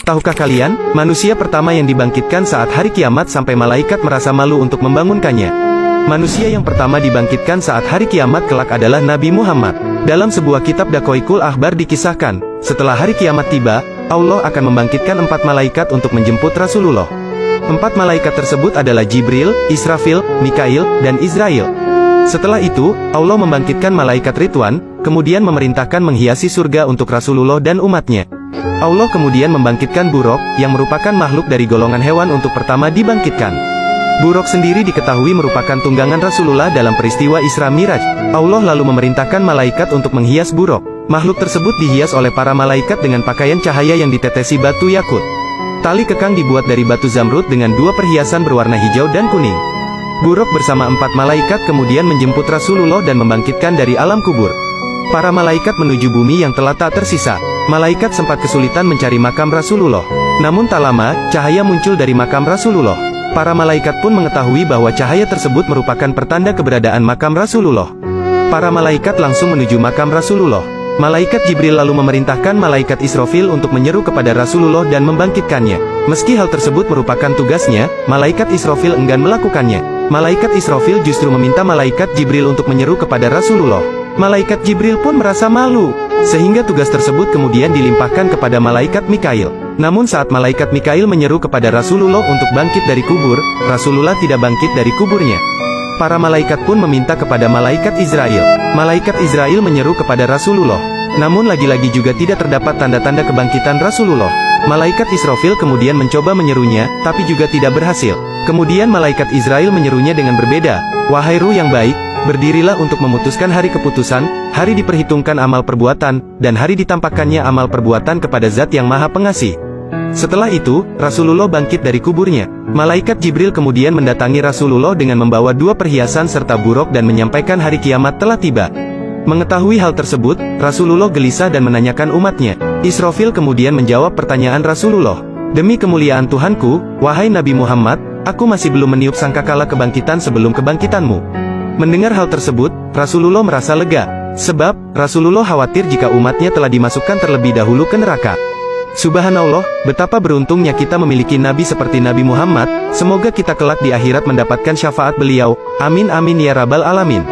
Tahukah kalian, manusia pertama yang dibangkitkan saat hari kiamat sampai malaikat merasa malu untuk membangunkannya? Manusia yang pertama dibangkitkan saat hari kiamat kelak adalah Nabi Muhammad. Dalam sebuah kitab Daqaiqul Akhbar dikisahkan, setelah hari kiamat tiba, Allah akan membangkitkan 4 malaikat untuk menjemput Rasulullah. 4 malaikat tersebut adalah Jibril, Israfil, Mikail, dan Israil. Setelah itu, Allah membangkitkan malaikat Ridwan, kemudian memerintahkan menghiasi surga untuk Rasulullah dan umatnya. Allah kemudian membangkitkan Buraq, yang merupakan makhluk dari golongan hewan untuk pertama dibangkitkan. Buraq sendiri diketahui merupakan tunggangan Rasulullah dalam peristiwa Isra Miraj. Allah lalu memerintahkan malaikat untuk menghias Buraq. Makhluk tersebut dihias oleh para malaikat dengan pakaian cahaya yang ditetesi batu yakut. Tali kekang dibuat dari batu zamrud dengan 2 perhiasan berwarna hijau dan kuning. Buraq bersama 4 malaikat kemudian menjemput Rasulullah dan membangkitkan dari alam kubur. Para malaikat menuju bumi yang telah tak tersisa. Malaikat sempat kesulitan mencari makam Rasulullah. Namun tak lama, cahaya muncul dari makam Rasulullah. Para malaikat pun mengetahui bahwa cahaya tersebut merupakan pertanda keberadaan makam Rasulullah. Para malaikat langsung menuju makam Rasulullah. Malaikat Jibril lalu memerintahkan malaikat Israfil untuk menyeru kepada Rasulullah dan membangkitkannya. Meski hal tersebut merupakan tugasnya, malaikat Israfil enggan melakukannya. Malaikat Israfil justru meminta malaikat Jibril untuk menyeru kepada Rasulullah. Malaikat Jibril pun merasa malu, sehingga tugas tersebut kemudian dilimpahkan kepada malaikat Mikail. Namun saat malaikat Mikail menyeru kepada Rasulullah untuk bangkit dari kubur, Rasulullah tidak bangkit dari kuburnya. Para malaikat pun meminta kepada malaikat Israil. Malaikat Israil menyeru kepada Rasulullah. Namun lagi-lagi juga tidak terdapat tanda-tanda kebangkitan Rasulullah. Malaikat Israfil kemudian mencoba menyerunya, tapi juga tidak berhasil. Kemudian malaikat Israil menyerunya dengan berbeda. Wahai ruh yang baik, berdirilah untuk memutuskan hari keputusan, hari diperhitungkan amal perbuatan, dan hari ditampakkannya amal perbuatan kepada Zat yang Maha Pengasih. Setelah itu, Rasulullah bangkit dari kuburnya. Malaikat Jibril kemudian mendatangi Rasulullah dengan membawa 2 perhiasan serta Buraq dan menyampaikan hari kiamat telah tiba. Mengetahui hal tersebut, Rasulullah gelisah dan menanyakan umatnya. Israfil kemudian menjawab pertanyaan Rasulullah. Demi kemuliaan Tuhanku, wahai Nabi Muhammad, aku masih belum meniup sangkakala kebangkitan sebelum kebangkitanmu. Mendengar hal tersebut, Rasulullah merasa lega, sebab Rasulullah khawatir jika umatnya telah dimasukkan terlebih dahulu ke neraka. Subhanallah, betapa beruntungnya kita memiliki Nabi seperti Nabi Muhammad. Semoga kita kelak di akhirat mendapatkan syafaat beliau. Amin amin ya rabbal alamin.